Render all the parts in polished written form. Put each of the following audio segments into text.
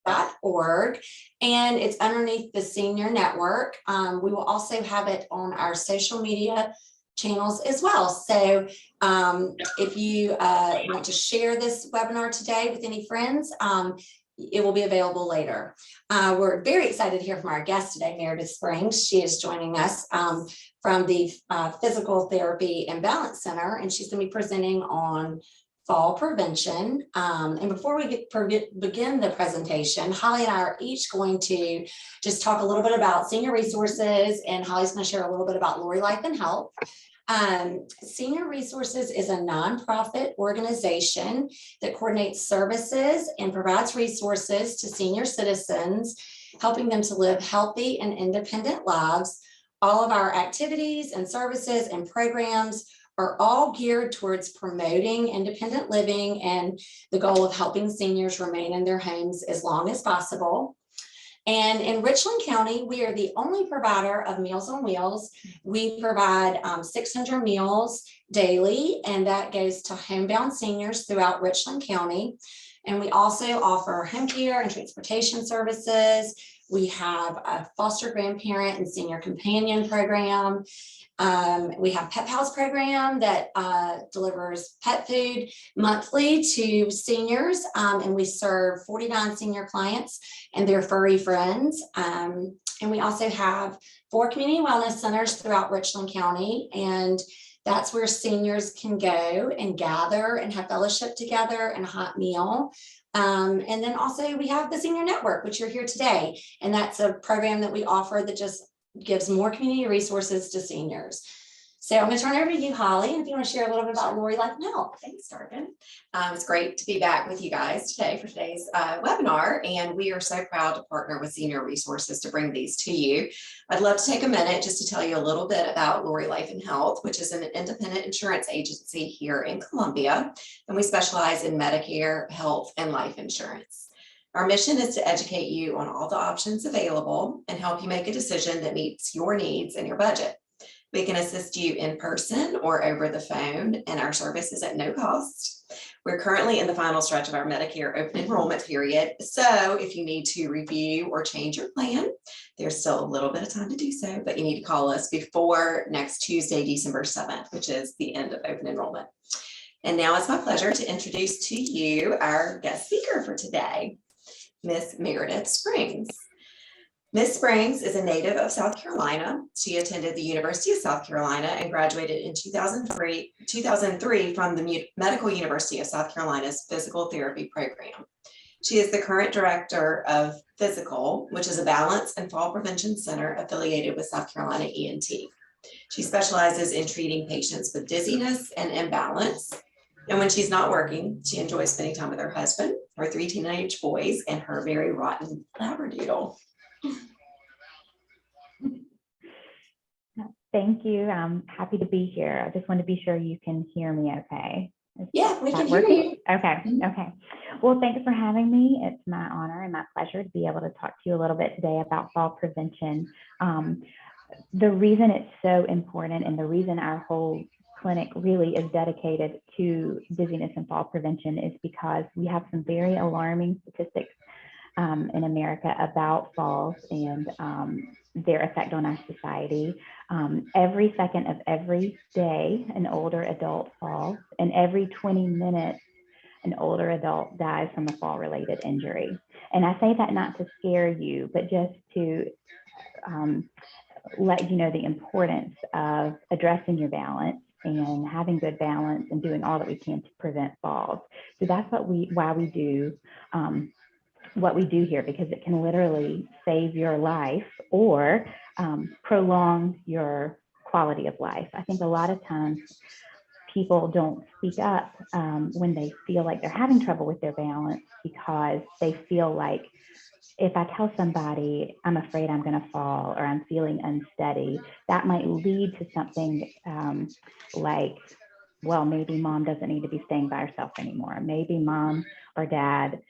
Inc.org, and it's underneath the Senior Network. We will also have it on our social media channels as well. So if you want to share this webinar today with any friends, it will be available later. We're very excited to hear from our guest today, Marydith Springs. She is joining us from the Physical Therapy and Balance Center, and she's going to be presenting on fall prevention. And before we begin the presentation, Holly and I are each going to just talk a little bit about senior resources, and Holly's going to share a little bit about Lori Life and Health. Senior Resources is a nonprofit organization that coordinates services and provides resources to senior citizens, helping them to live healthy and independent lives. All of our activities and services and programs are all geared towards promoting independent living and the goal of helping seniors remain in their homes as long as possible. And in Richland County, we are the only provider of Meals on Wheels. We provide 600 meals daily, and that goes to homebound seniors throughout Richland County. And we also offer home care and transportation services. We have a foster grandparent and senior companion program. We have Pet Pals program that delivers pet food monthly to seniors, and we serve 49 senior clients and their furry friends. And we also have 4 community wellness centers throughout Richland County, and that's where seniors can go and gather and have fellowship together and a hot meal. And then also we have the Senior Network, which you're here today, and that's a program that we offer that just gives more community resources to seniors. So I'm going to turn it over to you, Holly, and if you want to share a little bit about Lori Life and Health. Thanks, Darvin. It's great to be back with you guys today for today's webinar, and we are so proud to partner with Senior Resources to bring these to you. I'd love to take a minute just to tell you a little bit about Lori Life and Health, which is an independent insurance agency here in Columbia, and we specialize in Medicare, health, and life insurance. Our mission is to educate you on all the options available and help you make a decision that meets your needs and your budget. We can assist you in person or over the phone, and our service is at no cost. We're currently in the final stretch of our Medicare open enrollment period, so if you need to review or change your plan, there's still a little bit of time to do so, but you need to call us before next Tuesday, December 7th, which is the end of open enrollment. And now it's my pleasure to introduce to you our guest speaker for today, Miss Marydith Springs. Miss Springs is a native of South Carolina. She attended the University of South Carolina and graduated in 2003 from the Medical University of South Carolina's Physical Therapy program. She is the current director of Fyzical, which is a balance and fall prevention center affiliated with South Carolina ENT. She specializes in treating patients with dizziness and imbalance. And when she's not working, she enjoys spending time with her husband, her 3 teenage boys, and her very rotten Labradoodle. Thank you. I'm happy to be here. I just want to be sure you can hear me okay. Yeah, we can hear you. Okay. Okay. Well, thanks for having me. It's my honor and my pleasure to be able to talk to you a little bit today about fall prevention. The reason it's so important and the reason our whole clinic really is dedicated to dizziness and fall prevention is because we have some very alarming statistics in America about falls and their effect on our society. Every second of every day, an older adult falls, and every 20 minutes, an older adult dies from a fall-related injury. And I say that not to scare you, but just to let you know the importance of addressing your balance and having good balance and doing all that we can to prevent falls. So that's why we do what we do here, because it can literally save your life or prolong your quality of life. I think a lot of times people don't speak up when they feel like they're having trouble with their balance, because they feel like, if I tell somebody I'm afraid I'm going to fall or I'm feeling unsteady, that might lead to something like, well, maybe mom doesn't need to be staying by herself anymore. Maybe mom or dad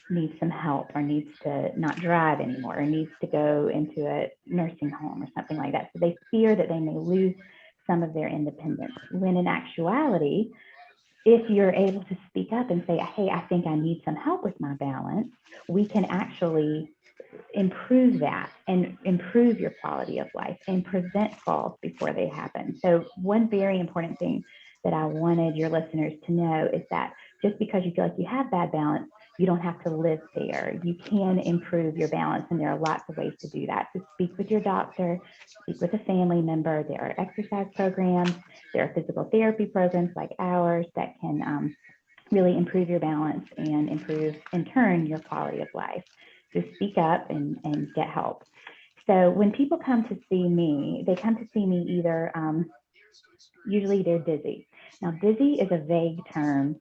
needs some help, or needs to not drive anymore, or needs to go into a nursing home or something like that. So they fear that they may lose some of their independence, when in actuality, if you're able to speak up and say, hey, I think I need some help with my balance, we can actually improve that and improve your quality of life and prevent falls before they happen. So one very important thing that I wanted your listeners to know is that just because you feel like you have bad balance, you don't have to live there. You can improve your balance, and there are lots of ways to do that. So speak with your doctor, speak with a family member. There are exercise programs, there are physical therapy programs like ours that can really improve your balance and improve, in turn, your quality of life. So speak up and get help. So when people come to see me, they come to see me either, usually they're dizzy. Now, dizzy is a vague term.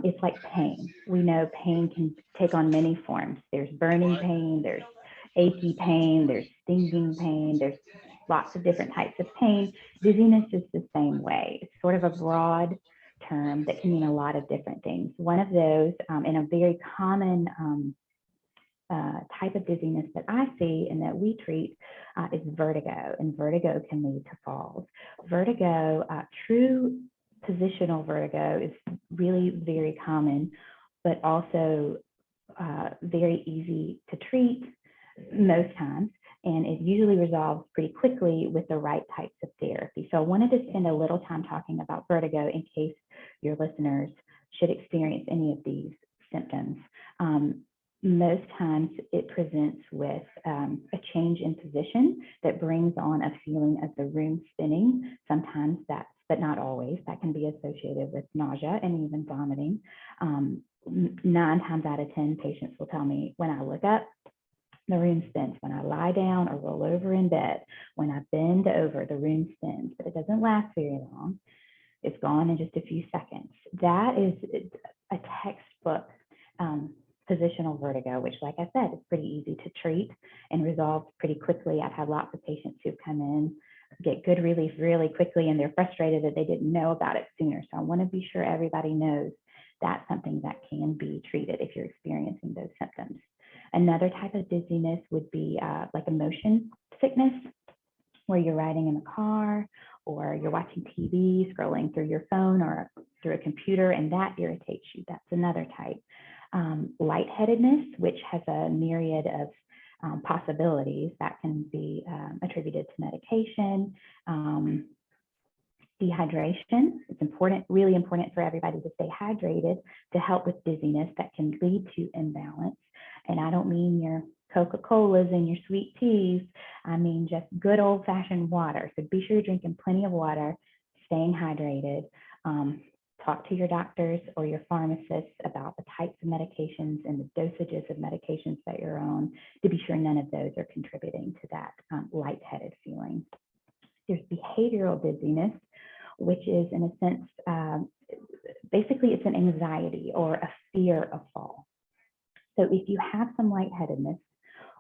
It's like pain. We know pain can take on many forms. There's burning pain, there's achy pain, there's stinging pain, there's lots of different types of pain. Dizziness is the same way. It's sort of a broad term that can mean a lot of different things. One of those, and a very common type of dizziness that I see and that we treat is vertigo, and vertigo can lead to falls. Vertigo, true positional vertigo, is really very common, but also very easy to treat most times, and it usually resolves pretty quickly with the right types of therapy. So I wanted to spend a little time talking about vertigo in case your listeners should experience any of these symptoms. Most times it presents with a change in position that brings on a feeling of the room spinning. Sometimes that's, but not always, that can be associated with nausea and even vomiting. 9 times out of 10 patients will tell me, when I look up, the room spins. When I lie down or roll over in bed, when I bend over, the room spins, but it doesn't last very long. It's gone in just a few seconds. That is a textbook positional vertigo, which, like I said, is pretty easy to treat and resolve pretty quickly. I've had lots of patients who've come in, get good relief really quickly, and they're frustrated that they didn't know about it sooner. So I want to be sure everybody knows that's something that can be treated if you're experiencing those symptoms. Another type of dizziness would be like a motion sickness, where you're riding in the car or you're watching TV, scrolling through your phone or through a computer, and that irritates you. That's another type. Lightheadedness, which has a myriad of possibilities that can be attributed to medication. Dehydration, it's important, really important for everybody to stay hydrated to help with dizziness that can lead to imbalance. And I don't mean your Coca-Colas and your sweet teas. I mean just good old-fashioned water. So be sure you're drinking plenty of water, staying hydrated. Talk to your doctors or your pharmacists about the types of medications and the dosages of medications that you're on to be sure none of those are contributing to that lightheaded feeling. There's behavioral dizziness, which is, in a sense, basically it's an anxiety or a fear of fall. So if you have some lightheadedness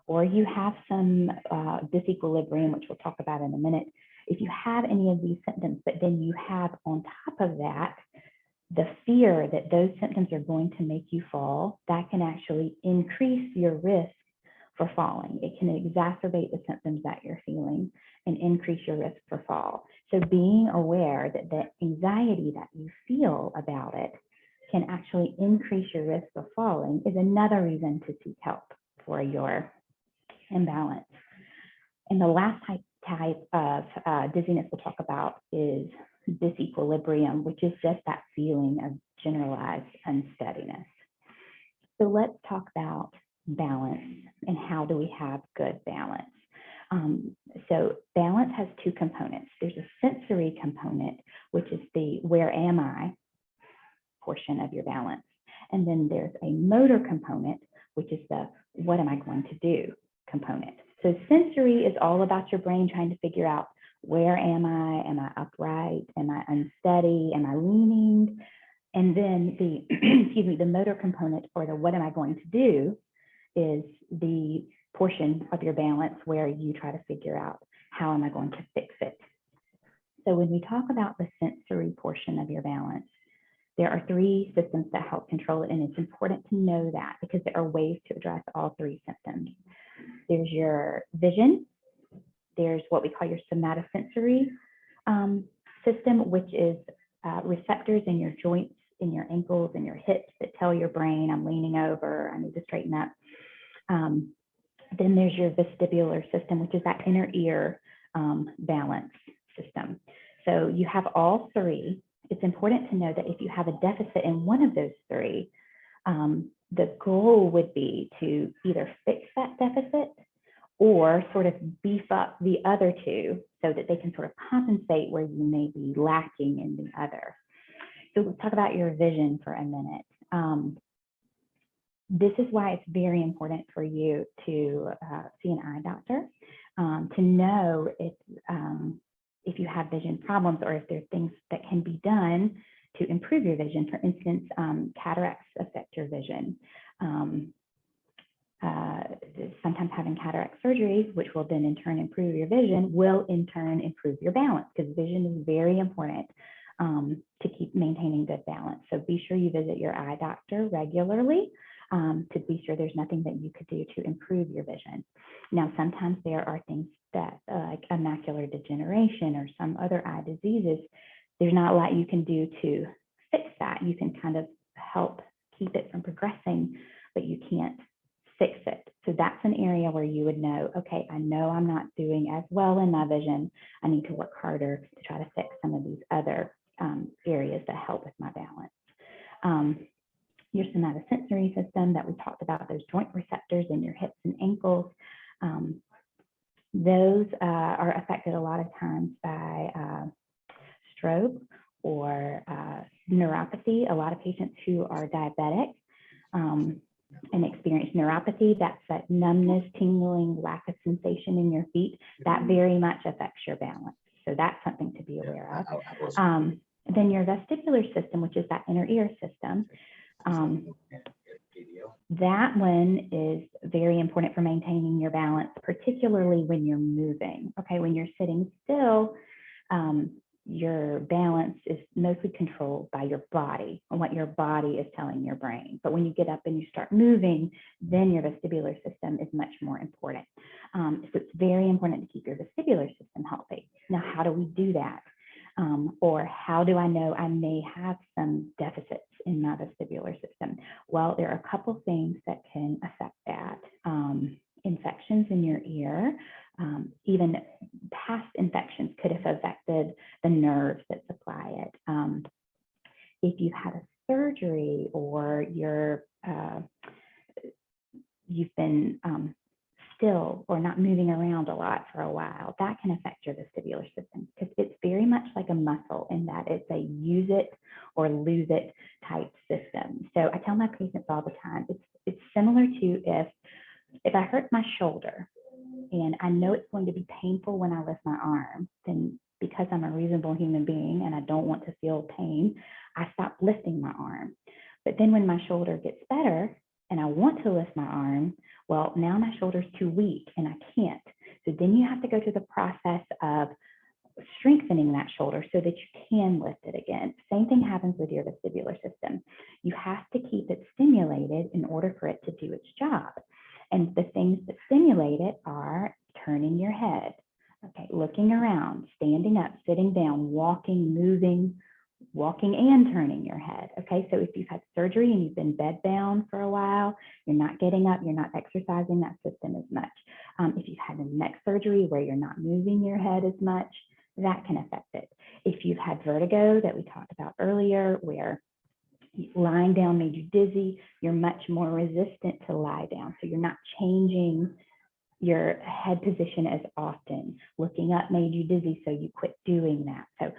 or you have some disequilibrium, which we'll talk about in a minute, if you have any of these symptoms, but then you have on top of that the fear that those symptoms are going to make you fall, that can actually increase your risk for falling. It can exacerbate the symptoms that you're feeling and increase your risk for fall. So being aware that the anxiety that you feel about it can actually increase your risk of falling is another reason to seek help for your imbalance. And the last type of dizziness we'll talk about is disequilibrium, which is just that feeling of generalized unsteadiness. So let's talk about balance and how do we have good balance. So balance has 2 components. There's a sensory component, which is the where am I portion of your balance. And then there's a motor component, which is the what am I going to do component. So sensory is all about your brain trying to figure out, where am I? Am I upright? Am I unsteady? Am I leaning? And then the, excuse me, the motor component, or the what am I going to do, is the portion of your balance where you try to figure out, how am I going to fix it? So when we talk about the sensory portion of your balance, there are 3 systems that help control it, and it's important to know that because there are ways to address all 3 systems. There's your vision, there's what we call your somatosensory system, which is receptors in your joints in your ankles and your hips that tell your brain, I'm leaning over, I need to straighten up. Then there's your vestibular system, which is that inner ear balance system. So you have all three. It's important to know that if you have a deficit in one of those three, the goal would be to either fix that deficit or sort of beef up the other two so that they can sort of compensate where you may be lacking in the other. So let's talk about your vision for a minute. This is why it's very important for you to see an eye doctor, to know if you have vision problems or if there are things that can be done to improve your vision. For instance, cataracts affect your vision. Sometimes having cataract surgery, which will then in turn improve your vision, will in turn improve your balance, because vision is very important to keep maintaining good balance. So be sure you visit your eye doctor regularly to be sure there's nothing that you could do to improve your vision. Now, sometimes there are things that like a macular degeneration or some other eye diseases, there's not a lot you can do to fix that. You can kind of help keep it from progressing, but you can't fix it. So that's an area where you would know, okay, I know I'm not doing as well in my vision. I need to work harder to try to fix some of these other areas that help with my balance. Your somatosensory system that we talked about, those joint receptors in your hips and ankles, those are affected a lot of times by stroke or neuropathy. A lot of patients who are diabetic and experience neuropathy, that's that numbness, tingling, lack of sensation in your feet, that very much affects your balance. So that's something to be aware of. Then your vestibular system, which is that inner ear system, that one is very important for maintaining your balance, particularly when you're moving. Okay, when you're sitting still, your balance is mostly controlled by your body and what your body is telling your brain. But when you get up and you start moving, then your vestibular system is much more important. So it's very important to keep your vestibular system healthy. Now, how do we do that? Or how do I know I may have some deficits in my vestibular system? Well, there are a couple things that can affect that. Infections in your ear, even past infections could have affected the nerves that supply it. If you had a surgery or you've been still or not moving around a lot for a while, that can affect your vestibular system, because it's very much like a muscle in that it's a use it or lose it type system. So I tell my patients all the time, it's similar to if I hurt my shoulder and I know it's going to be painful when I lift my arm, then because I'm a reasonable human being and I don't want to feel pain, I stop lifting my arm. But then when my shoulder gets better and I want to lift my arm, well, now my shoulder's too weak and I can't. So then you have to go through the process of strengthening that shoulder so that you can lift it again. Same thing happens with your vestibular system. You have to keep it stimulated in order for it to do its job. And the things that stimulate it are turning your head, okay, looking around, standing up, sitting down, walking, moving, walking and turning your head. Okay, so if you've had surgery and you've been bedbound for a while, you're not getting up, you're not exercising that system as much. If you've had a neck surgery where you're not moving your head as much, that can affect it. If you've had vertigo that we talked about earlier, where lying down made you dizzy, you're much more resistant to lie down. So you're not changing your head position as often. Looking up made you dizzy, so you quit doing that. So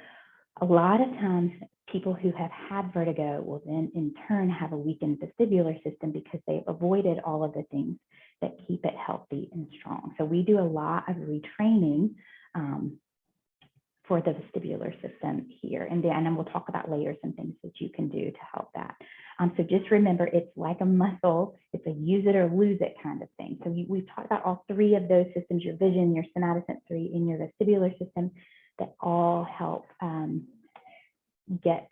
a lot of times people who have had vertigo will then in turn have a weakened vestibular system because they've avoided all of the things that keep it healthy and strong. So we do a lot of retraining for the vestibular system here. And then we'll talk about layers and things that you can do to help that. So just remember, it's like a muscle. It's a use it or lose it kind of thing. So we've talked about all three of those systems, your vision, your somatosensory, and your vestibular system, that all help get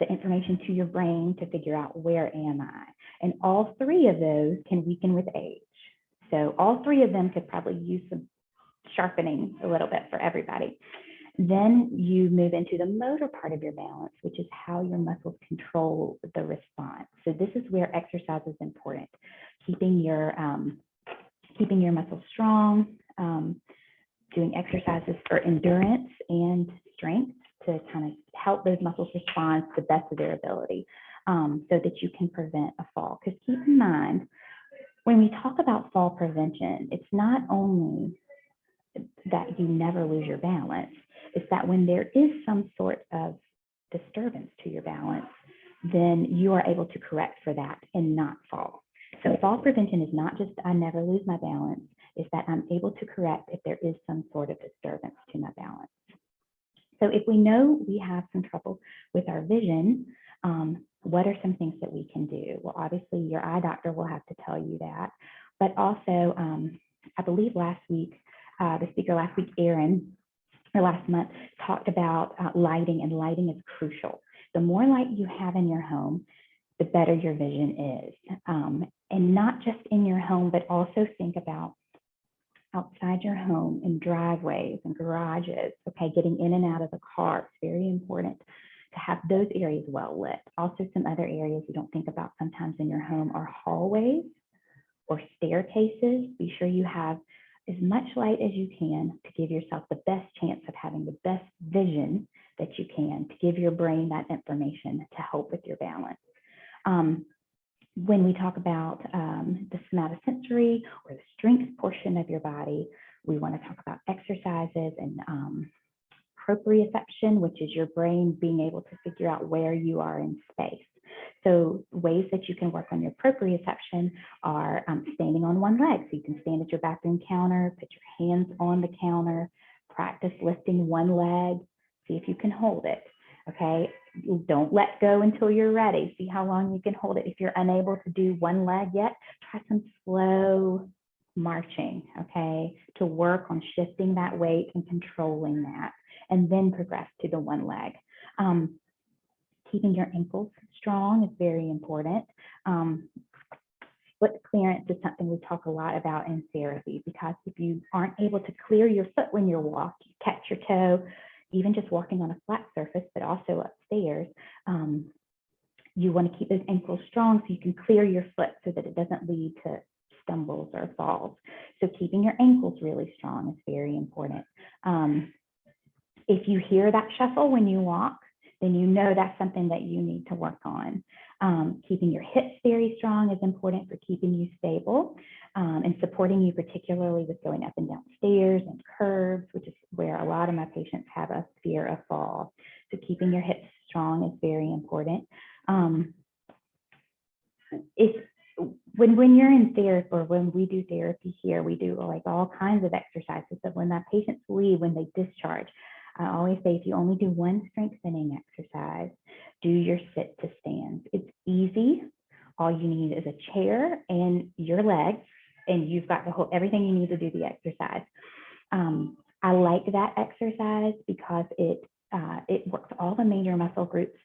the information to your brain to figure out where am I. And all three of those can weaken with age. So all three of them could probably use some sharpening a little bit for everybody. Then you move into the motor part of your balance, which is how your muscles control the response. So this is where exercise is important. Keeping your muscles strong, doing exercises for endurance and strength to kind of help those muscles respond to the best of their ability, so that you can prevent a fall. Because keep in mind, when we talk about fall prevention, it's not only that you never lose your balance, it's that when there is some sort of disturbance to your balance, then you are able to correct for that and not fall. So fall prevention is not just I never lose my balance, it's that I'm able to correct if there is some sort of disturbance to my balance. So if we know we have some trouble with our vision, what are some things that we can do? Well, obviously your eye doctor will have to tell you that, but also I believe last week, the speaker last week, Erin, or last month, talked about lighting, and lighting is crucial. The more light you have in your home, the better your vision is. And not just in your home, but also think about outside your home, in driveways and garages, okay, getting in and out of the car. It's very important to have those areas well lit. Also, some other areas you don't think about sometimes in your home are hallways or staircases. Be sure you have as much light as you can to give yourself the best chance of having the best vision that you can, to give your brain that information to help with your balance. When we talk about the somatosensory or the strength portion of your body, we want to talk about exercises and proprioception, which is your brain being able to figure out where you are in space. So ways that you can work on your proprioception are standing on one leg. So you can stand at your bathroom counter, put your hands on the counter, practice lifting one leg, see if you can hold it, okay? Don't let go until you're ready. See how long you can hold it. If you're unable to do one leg yet, try some slow marching, okay, to work on shifting that weight and controlling that, and then progress to the one leg. Keeping your ankles strong is very important. Foot clearance is something we talk a lot about in therapy, because if you aren't able to clear your foot when you walk, you catch your toe, even just walking on a flat surface, but also upstairs, you want to keep those ankles strong so you can clear your foot so that it doesn't lead to stumbles or falls. So keeping your ankles really strong is very important. If you hear that shuffle when you walk, then you know that's something that you need to work on. Keeping your hips very strong is important for keeping you stable and supporting you, particularly with going up and down stairs and curbs, which is where a lot of my patients have a fear of fall. So keeping your hips strong is very important. When you're in therapy, or when we do therapy here, we do like all kinds of exercises. So when my patients leave, when they discharge, I always say, if you only do one strengthening exercise, do your sit to stand. It's easy. All you need is a chair and your legs, and you've got everything you need to do the exercise. I like that exercise because it works all the major muscle groups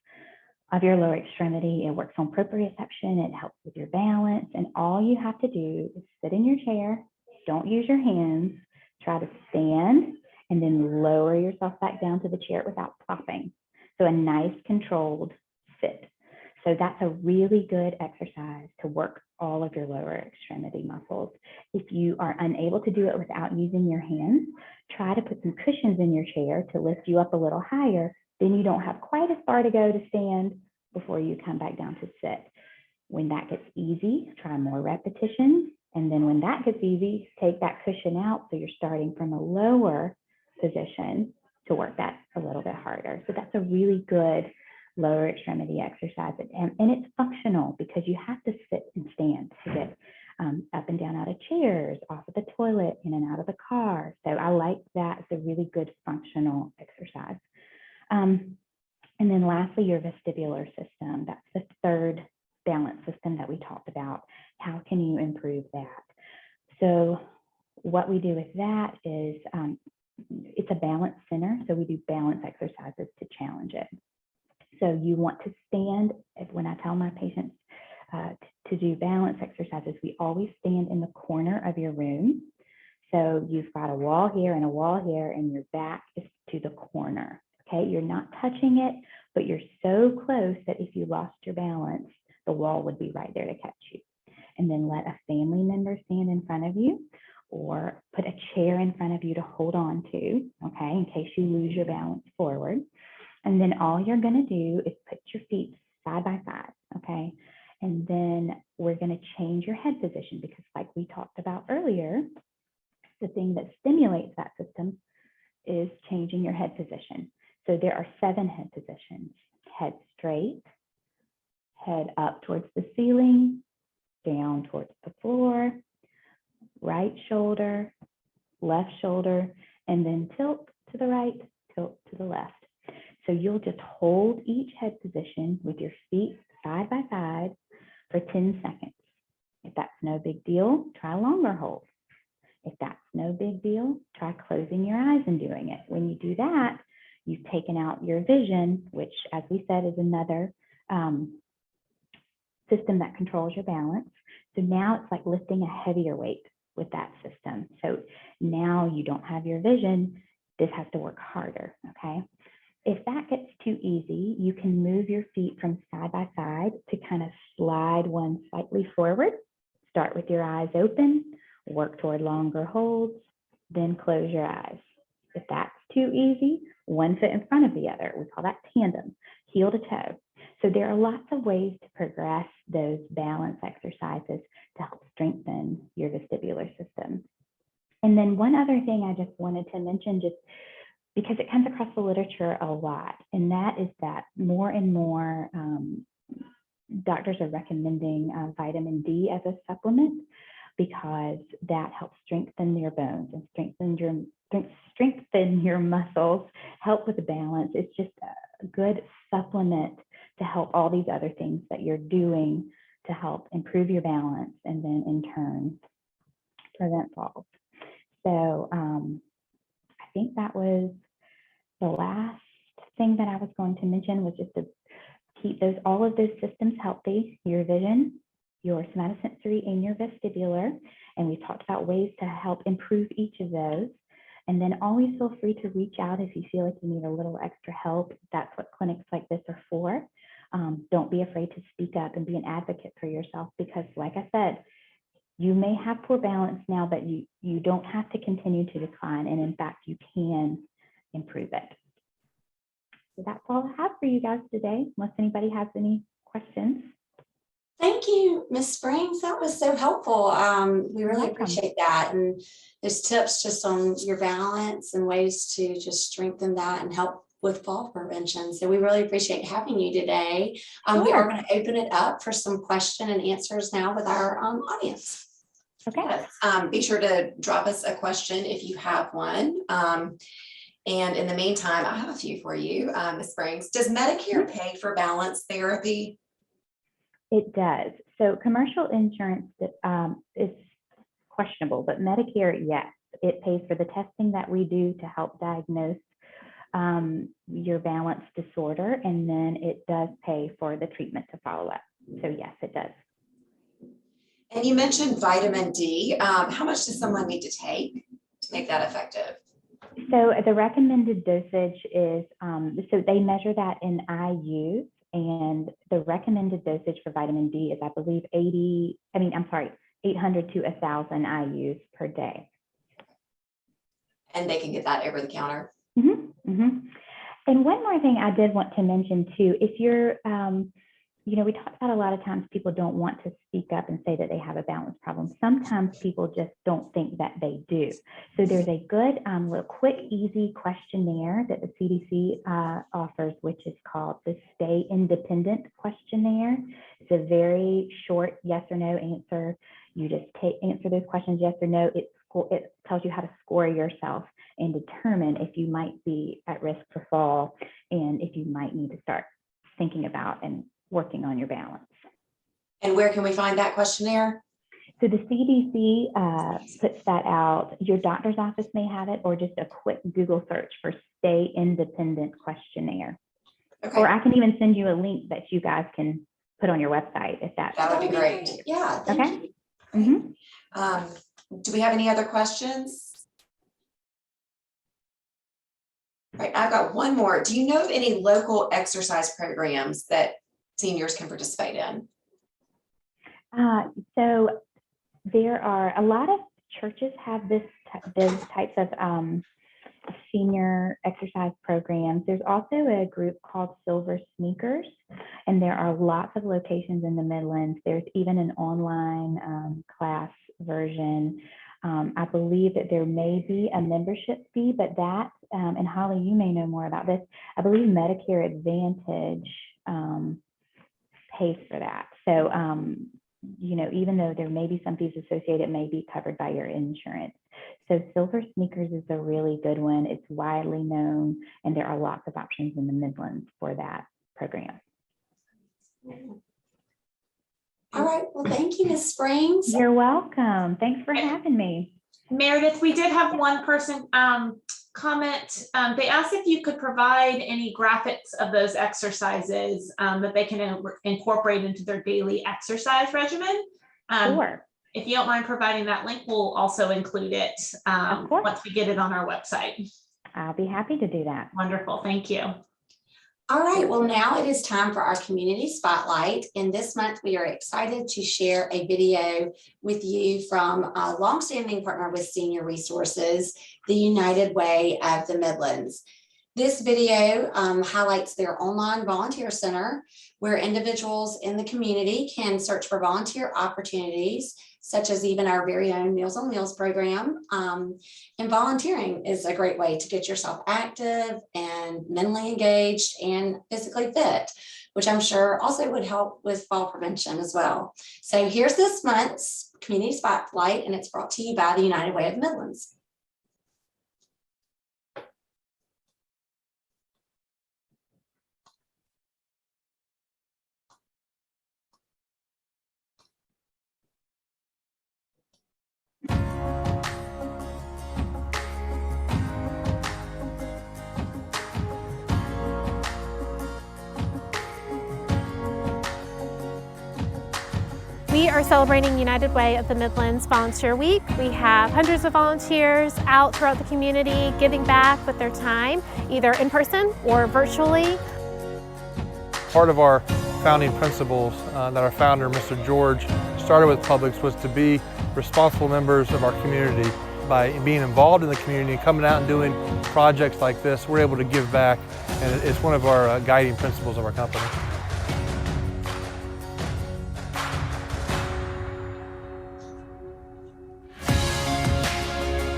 of your lower extremity. It works on proprioception. It helps with your balance. And all you have to do is sit in your chair. Don't use your hands. Try to stand and then lower yourself back down to the chair without plopping. So a nice controlled sit. So that's a really good exercise to work all of your lower extremity muscles. If you are unable to do it without using your hands, try to put some cushions in your chair to lift you up a little higher. Then you don't have quite as far to go to stand before you come back down to sit. When that gets easy, try more repetitions. And then when that gets easy, take that cushion out. So you're starting from a lower position to work that a little bit harder. So that's a really good lower extremity exercise. And it's functional because you have to sit and stand to get up and down out of chairs, off of the toilet, in and out of the car. So I like that. It's a really good functional exercise. And then lastly, your vestibular system. That's the third balance system that we talked about. How can you improve that? So what we do with that is it's a balance center. So we do balance exercises to challenge it. So you want to stand, when I tell my patients to do balance exercises, we always stand in the corner of your room. So you've got a wall here and a wall here, and your back is to the corner. Okay, you're not touching it, but you're so close that if you lost your balance, the wall would be right there to catch you. And then let a family member stand in front of you or put a chair in front of you to hold on to, okay, in case you lose your balance forward. And then all you're going to do is put your feet side by side, okay? And then we're going to change your head position because like we talked about earlier, the thing that stimulates that system is changing your head position. So there are 7 head positions: head straight, head up towards the ceiling, down towards the floor, right shoulder, left shoulder, and then tilt to the right, tilt to the left. So you'll just hold each head position with your feet side by side for 10 seconds. If that's no big deal, try a longer hold. If that's no big deal, try closing your eyes and doing it. When you do that, you've taken out your vision, which, as we said, is another system that controls your balance. So now it's like lifting a heavier weight with that system. So now you don't have your vision. This has to work harder, okay? If that gets too easy, you can move your feet from side by side to kind of slide one slightly forward. Start with your eyes open, work toward longer holds, then close your eyes. If that's too easy, one foot in front of the other. We call that tandem, heel to toe. So there are lots of ways to progress those balance exercises to help strengthen your vestibular system. And then one other thing I just wanted to mention, just because it comes across the literature a lot, and that is that more and more doctors are recommending vitamin D as a supplement because that helps strengthen your bones and strengthen your muscles, help with the balance. It's just a good supplement to help all these other things that you're doing to help improve your balance and then in turn prevent falls. So I think that was the last thing that I was going to mention, was just to keep all of those systems healthy: your vision, your somatosensory, and your vestibular. And we talked about ways to help improve each of those. And then always feel free to reach out if you feel like you need a little extra help. That's what clinics like this are for. Don't be afraid to speak up and be an advocate for yourself, because like I said, you may have poor balance now, but you don't have to continue to decline. And in fact, you can improve it. So that's all I have for you guys today, unless anybody has any questions. Thank you, Ms. Springs. That was so helpful. We really welcome. appreciate that. And those tips just on your balance and ways to just strengthen that and help with fall prevention. So we really appreciate having you today. We are going to open it up for some question and answers now with our audience. Okay. Yes. Be sure to drop us a question if you have one. And in the meantime, I have a few for you, Ms. Springs. Does Medicare pay for balance therapy? It does. So commercial insurance is questionable, but Medicare, yes, it pays for the testing that we do to help diagnose your balance disorder, and then it does pay for the treatment to follow up. So yes, it does. And you mentioned vitamin D. How much does someone need to take to make that effective? So the recommended dosage is, so they measure that in IUs, and the recommended dosage for vitamin D is, I believe, 800 to 1,000 IUs per day. And they can get that over the counter? Mm-hmm, mm-hmm. And one more thing I did want to mention too, if you're, we talked about a lot of times people don't want to speak up and say that they have a balance problem. Sometimes people just don't think that they do. So there's a good, little quick, easy questionnaire that the CDC offers, which is called the Stay Independent questionnaire. It's a very short yes or no answer. You just answer those questions yes or no. It tells you how to score yourself and determine if you might be at risk for fall and if you might need to start thinking about and working on your balance. And where can we find that questionnaire? So the CDC puts that out. Your doctor's office may have it, or just a quick Google search for Stay Independent questionnaire. Okay. Or I can even send you a link that you guys can put on your website if that would be great. Yeah. Okay. Mm-hmm. Do we have any other questions? Right, I've got one more. Do you know of any local exercise programs that seniors can participate in? So there are a lot of churches have those types of senior exercise programs. There's also a group called Silver Sneakers, and there are lots of locations in the Midlands. There's even an online class version. I believe that there may be a membership fee, but that, and Holly, you may know more about this, I believe Medicare Advantage pays for that. So, you know, even though there may be some fees associated, it may be covered by your insurance. So Silver Sneakers is a really good one. It's widely known, and there are lots of options in the Midlands for that program. All right, well, thank you, Ms. Springs. You're welcome. Thanks for having me. Meredith, we did have one person comment. They asked if you could provide any graphics of those exercises that they can incorporate into their daily exercise regimen. Sure. If you don't mind providing that link, we'll also include it once we get it on our website. I'll be happy to do that. Wonderful. Thank you. All right, well, now it is time for our community spotlight. And this month we are excited to share a video with you from a longstanding partner with Senior Resources, the United Way of the Midlands. This video highlights their online volunteer center where individuals in the community can search for volunteer opportunities, such as even our very own Meals on Wheels program. And volunteering is a great way to get yourself active and mentally engaged and physically fit, which I'm sure also would help with fall prevention as well. So here's this month's Community Spotlight, and it's brought to you by the United Way of the Midlands. We are celebrating United Way of the Midlands Volunteer Week. We have hundreds of volunteers out throughout the community giving back with their time, either in person or virtually. Part of our founding principles that our founder, Mr. George, started with Publix was to be responsible members of our community. By being involved in the community, coming out and doing projects like this, we're able to give back, and it's one of our guiding principles of our company.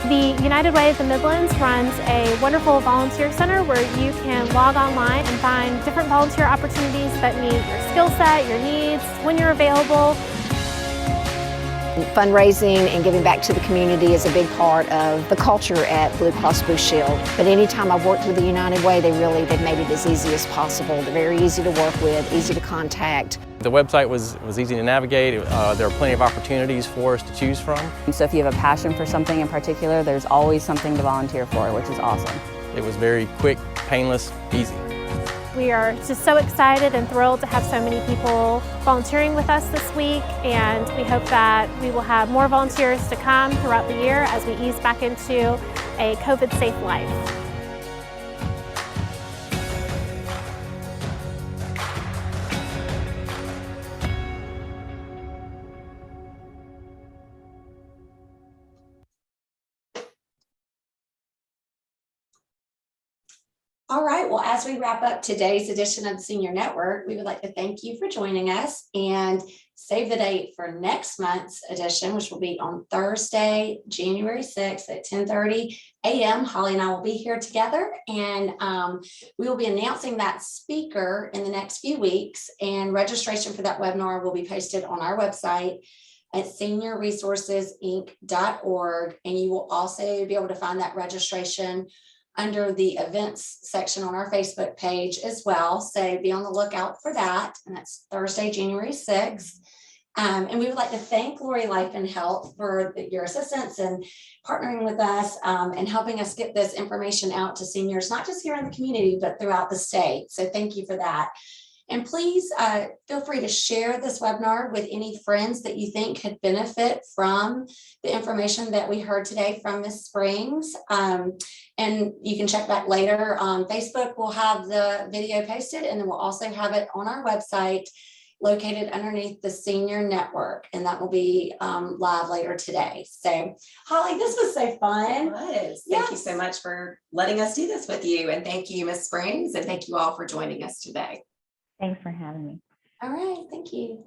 The United Way of the Midlands runs a wonderful volunteer center where you can log online and find different volunteer opportunities that meet your skill set, your needs, when you're available. Fundraising and giving back to the community is a big part of the culture at Blue Cross Blue Shield. But anytime I've worked with the United Way, they've made it as easy as possible. They're very easy to work with, easy to contact. The website was easy to navigate. There are plenty of opportunities for us to choose from. So if you have a passion for something in particular, there's always something to volunteer for, which is awesome. It was very quick, painless, easy. We are just so excited and thrilled to have so many people volunteering with us this week, and we hope that we will have more volunteers to come throughout the year as we ease back into a COVID-safe life. All right, well, as we wrap up today's edition of the Senior Network, we would like to thank you for joining us and save the date for next month's edition, which will be on Thursday, January 6th at 10:30 a.m. Holly and I will be here together, and we will be announcing that speaker in the next few weeks, and registration for that webinar will be posted on our website at seniorresourcesinc.org, and you will also be able to find that registration under the events section on our Facebook page as well. So be on the lookout for that. And that's Thursday, January 6th. And we would like to thank Lori Life and Health for your assistance and partnering with us and helping us get this information out to seniors, not just here in the community, but throughout the state. So thank you for that. And please feel free to share this webinar with any friends that you think could benefit from the information that we heard today from Ms. Springs. And you can check back later on Facebook. We'll have the video posted, and then we'll also have it on our website located underneath the Senior Network, and that will be live later today. So Holly, this was so fun. It was. Thank you so much for letting us do this with you. And thank you, Ms. Springs, and thank you all for joining us today. Thanks for having me. All right, thank you.